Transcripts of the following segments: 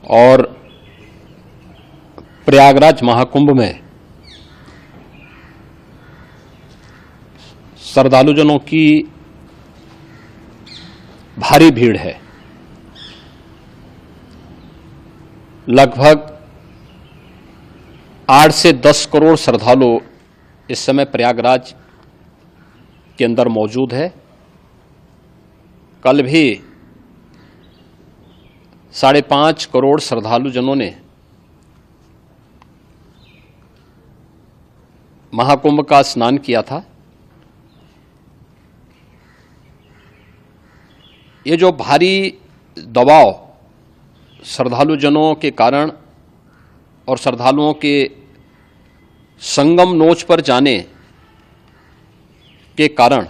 और प्रयागराज महाकुंभ में श्रद्धालुजनों की भारी भीड़ है। लगभग 8 से 10 करोड़ श्रद्धालु इस समय प्रयागराज के अंदर मौजूद है। कल भी 5.5 करोड़ श्रद्धालुजनों ने महाकुंभ का स्नान किया था। ये जो भारी दबाव श्रद्धालुजनों के कारण और श्रद्धालुओं के संगम नोच पर जाने के कारण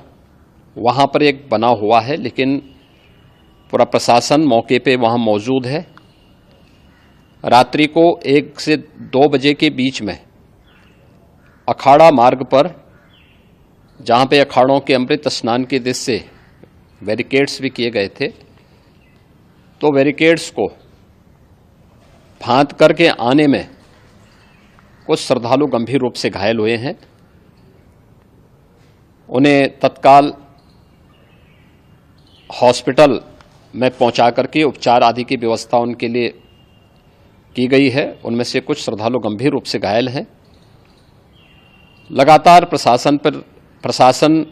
वहाँ पर एक बना हुआ है, लेकिन पूरा प्रशासन मौके पे वहाँ मौजूद है। रात्रि को 1 से 2 बजे के बीच में अखाड़ा मार्ग पर, जहाँ पे अखाड़ों के अमृत स्नान के दृश्य से बैरिकेड्स भी किए गए थे, तो बैरिकेड्स को फांद करके आने में कुछ श्रद्धालु गंभीर रूप से घायल हुए हैं। उन्हें तत्काल हॉस्पिटल में पहुंचा करके उपचार आदि की व्यवस्था उनके लिए की गई है। उनमें से कुछ श्रद्धालु गंभीर रूप से घायल हैं। लगातार प्रशासन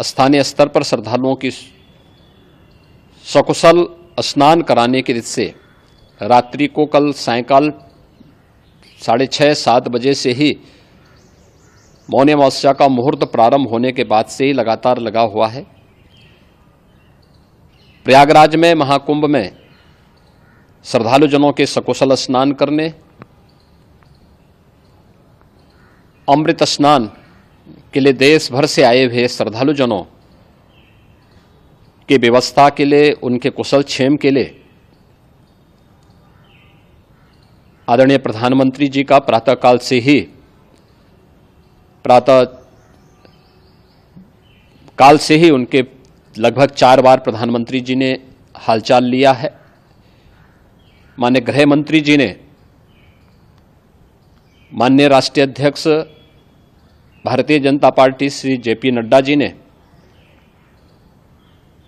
स्थानीय स्तर पर श्रद्धालुओं की सकुशल स्नान कराने के दृष्टि से रात्रि को कल सायंकाल 6:30-7 बजे से ही मौनी अमावस्या का मुहूर्त प्रारंभ होने के बाद से ही लगातार लगा हुआ है। प्रयागराज में महाकुंभ में श्रद्धालुजनों के सकुशल स्नान करने, अमृत स्नान के लिए देश भर से आए हुए श्रद्धालुजनों की व्यवस्था के लिए, उनके कुशल क्षेम के लिए आदरणीय प्रधानमंत्री जी का प्रातःकाल से ही उनके लगभग 4 बार प्रधानमंत्री जी ने हालचाल लिया है। माननीय गृह मंत्री जी ने, माननीय राष्ट्रीय अध्यक्ष भारतीय जनता पार्टी श्री जेपी नड्डा जी ने,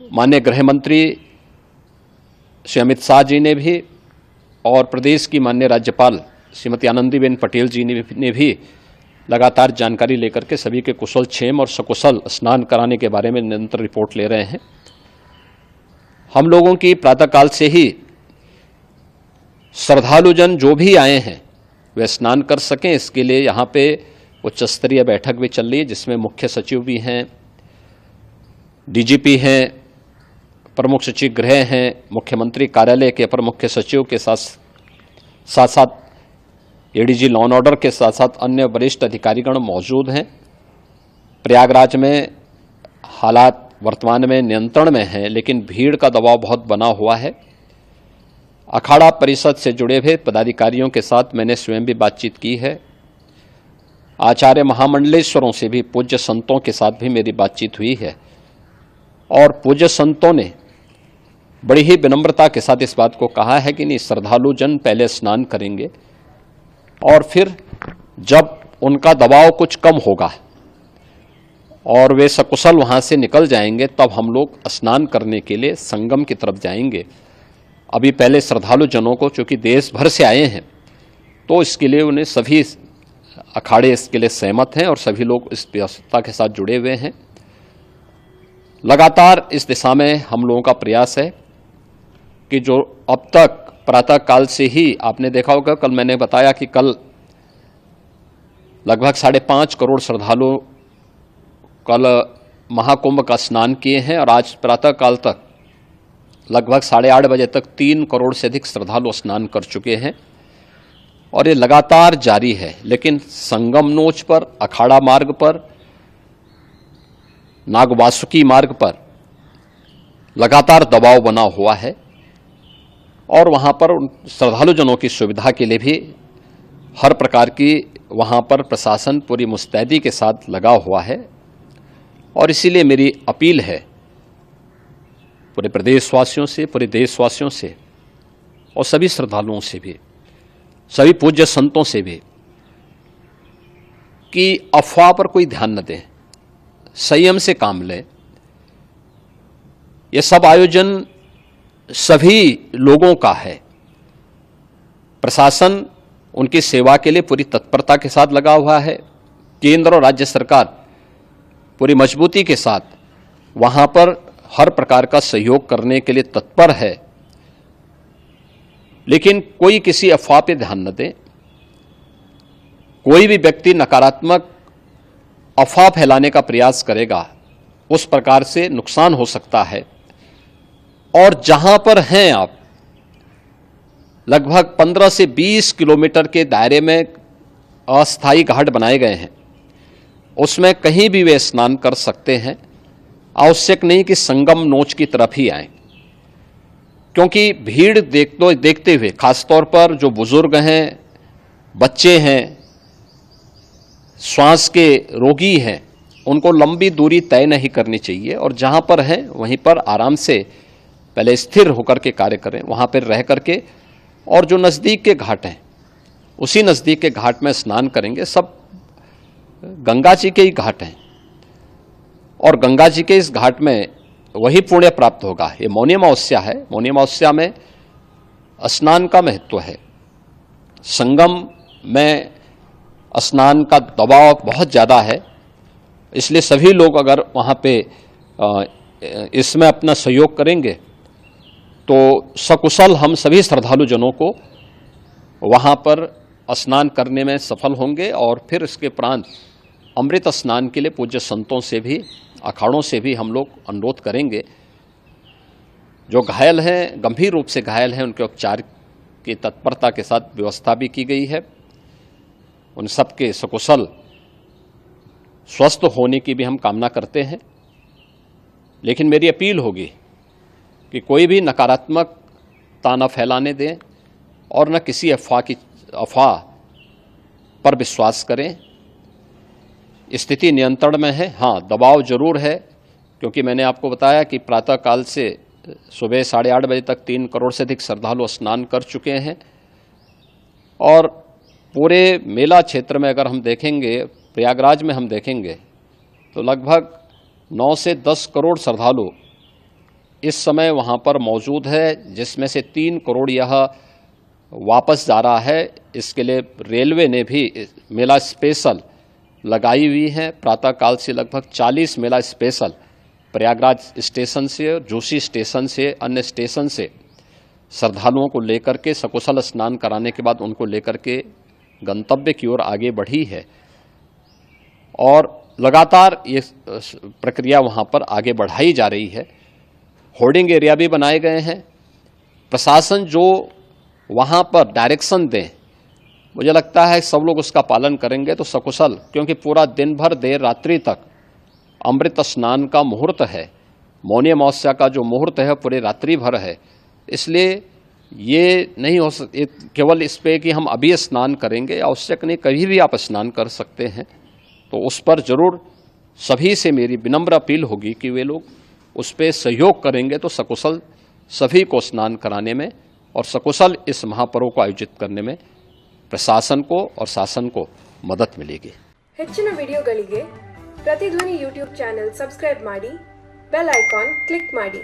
माननीय गृह मंत्री श्री अमित शाह जी ने भी, और प्रदेश की माननीय राज्यपाल श्रीमती आनंदीबेन पटेल जी ने भी लगातार जानकारी लेकर के सभी के कुशल क्षेम और सकुशल स्नान कराने के बारे में निरंतर रिपोर्ट ले रहे हैं। हम लोगों की प्रातःकाल से ही श्रद्धालुजन जो भी आए हैं वे स्नान कर सकें, इसके लिए यहाँ पे उच्च स्तरीय बैठक भी चल रही है, जिसमें मुख्य सचिव भी हैं, डीजीपी हैं, प्रमुख सचिव गृह हैं, मुख्यमंत्री कार्यालय के अपर मुख्य सचिव के साथ एडीजी लॉ एंड ऑर्डर के साथ साथ अन्य वरिष्ठ अधिकारीगण मौजूद हैं। प्रयागराज में हालात वर्तमान में नियंत्रण में हैं, लेकिन भीड़ का दबाव बहुत बना हुआ है। अखाड़ा परिषद से जुड़े हुए पदाधिकारियों के साथ मैंने स्वयं भी बातचीत की है। आचार्य महामंडलेश्वरों से भी, पूज्य संतों के साथ भी मेरी बातचीत हुई है, और पूज्य संतों ने बड़ी ही विनम्रता के साथ इस बात को कहा है कि नहीं, श्रद्धालु जन पहले स्नान करेंगे और फिर जब उनका दबाव कुछ कम होगा और वे सकुशल वहां से निकल जाएंगे, तब हम लोग स्नान करने के लिए संगम की तरफ जाएंगे। अभी पहले श्रद्धालु जनों को, चूंकि देश भर से आए हैं, तो इसके लिए उन्हें सभी अखाड़े इसके लिए सहमत हैं और सभी लोग इस व्यवस्था के साथ जुड़े हुए हैं। लगातार इस दिशा में हम लोगों का प्रयास है कि जो अब तक प्रातःकाल से ही आपने देखा होगा, कल मैंने बताया कि कल लगभग 5.5 करोड़ श्रद्धालु कल महाकुंभ का स्नान किए हैं, और आज प्रातःकाल तक लगभग 8:30 बजे तक 3 करोड़ से अधिक श्रद्धालु स्नान कर चुके हैं, और ये लगातार जारी है। लेकिन संगम नोच पर, अखाड़ा मार्ग पर, नागवासुकी मार्ग पर लगातार दबाव बना हुआ है, और वहां पर श्रद्धालुजनों की सुविधा के लिए भी हर प्रकार की वहां पर प्रशासन पूरी मुस्तैदी के साथ लगा हुआ है। और इसीलिए मेरी अपील है पूरे प्रदेशवासियों से, पूरे देशवासियों से और सभी श्रद्धालुओं से भी, सभी पूज्य संतों से भी कि अफवाह पर कोई ध्यान न दें, संयम से काम लें। यह सब आयोजन सभी लोगों का है। प्रशासन उनकी सेवा के लिए पूरी तत्परता के साथ लगा हुआ है। केंद्र और राज्य सरकार पूरी मजबूती के साथ वहां पर हर प्रकार का सहयोग करने के लिए तत्पर है। लेकिन कोई किसी अफवाह पे ध्यान न दे। कोई भी व्यक्ति नकारात्मक अफवाह फैलाने का प्रयास करेगा, उस प्रकार से नुकसान हो सकता है। और जहां पर हैं आप, लगभग 15 से 20 किलोमीटर के दायरे में अस्थायी घाट बनाए गए हैं, उसमें कहीं भी वे स्नान कर सकते हैं। आवश्यक नहीं कि संगम नोच की तरफ ही आएं, क्योंकि भीड़ देखते हुए, खासतौर पर जो बुजुर्ग हैं, बच्चे हैं, श्वास के रोगी हैं, उनको लंबी दूरी तय नहीं करनी चाहिए और जहां पर हैं वहीं पर आराम से पहले स्थिर होकर के कार्य करें, वहां पर रह करके। और जो नज़दीक के घाट हैं, उसी नज़दीक के घाट में स्नान करेंगे। सब गंगा जी के ही घाट हैं और गंगा जी के इस घाट में वही पुण्य प्राप्त होगा। ये मौनी अमावस्या है। मौनी अमावस्या में स्नान का महत्व है। संगम में स्नान का दबाव बहुत ज़्यादा है, इसलिए सभी लोग अगर वहाँ पे इसमें अपना सहयोग करेंगे तो सकुशल हम सभी श्रद्धालु जनों को वहाँ पर स्नान करने में सफल होंगे। और फिर इसके उपरांत अमृत स्नान के लिए पूज्य संतों से भी, अखाड़ों से भी हम लोग अनुरोध करेंगे। जो घायल हैं, गंभीर रूप से घायल हैं, उनके उपचार की तत्परता के साथ व्यवस्था भी की गई है। उन सबके सकुशल स्वस्थ होने की भी हम कामना करते हैं। लेकिन मेरी अपील होगी कि कोई भी नकारात्मकता न फैलाने दें और न किसी अफवाह पर विश्वास करें। स्थिति नियंत्रण में है। हाँ, दबाव जरूर है, क्योंकि मैंने आपको बताया कि प्रातःकाल से सुबह 8:30 बजे तक 3 करोड़ से अधिक श्रद्धालु स्नान कर चुके हैं। और पूरे मेला क्षेत्र में अगर हम देखेंगे, प्रयागराज में हम देखेंगे तो लगभग 9 से 10 करोड़ श्रद्धालु इस समय वहाँ पर मौजूद है, जिसमें से 3 करोड़ यह वापस जा रहा है। इसके लिए रेलवे ने भी मेला स्पेशल लगाई हुई है। प्रातःकाल से लगभग 40 मेला स्पेशल प्रयागराज स्टेशन से, जोशी स्टेशन से, अन्य स्टेशन से श्रद्धालुओं को लेकर के सकुशल स्नान कराने के बाद उनको लेकर के गंतव्य की ओर आगे बढ़ी है। और लगातार ये प्रक्रिया वहाँ पर आगे बढ़ाई जा रही है। होर्डिंग एरिया भी बनाए गए हैं। प्रशासन जो वहाँ पर डायरेक्शन दें, मुझे लगता है सब लोग उसका पालन करेंगे तो सकुशल, क्योंकि पूरा दिन भर देर रात्रि तक अमृत स्नान का मुहूर्त है। मौनी अमावस्या का जो मुहूर्त है पूरे रात्रि भर है। इसलिए ये नहीं हो केवल इस पे कि हम अभी स्नान करेंगे, आवश्यक नहीं, कभी भी आप स्नान कर सकते हैं। तो उस पर जरूर सभी से मेरी विनम्र अपील होगी कि वे लोग उस पर सहयोग करेंगे तो सकुशल सभी को स्नान कराने में और सकुशल इस महापर्व को आयोजित करने में प्रशासन को और शासन को मदद मिलेगी। ಹೆಚ್ಚಿನ ವಿಡಿಯೋಗಳಿಗೆ ಪ್ರತಿಧ್ವನಿ ಯೂಟ್ಯೂಬ್ ಚಾನೆಲ್ ಸಬ್ಸ್ಕ್ರೈಬ್ ಮಾಡಿ, ಬೆಲ್ ಐಕಾನ್ ಕ್ಲಿಕ್ ಮಾಡಿ।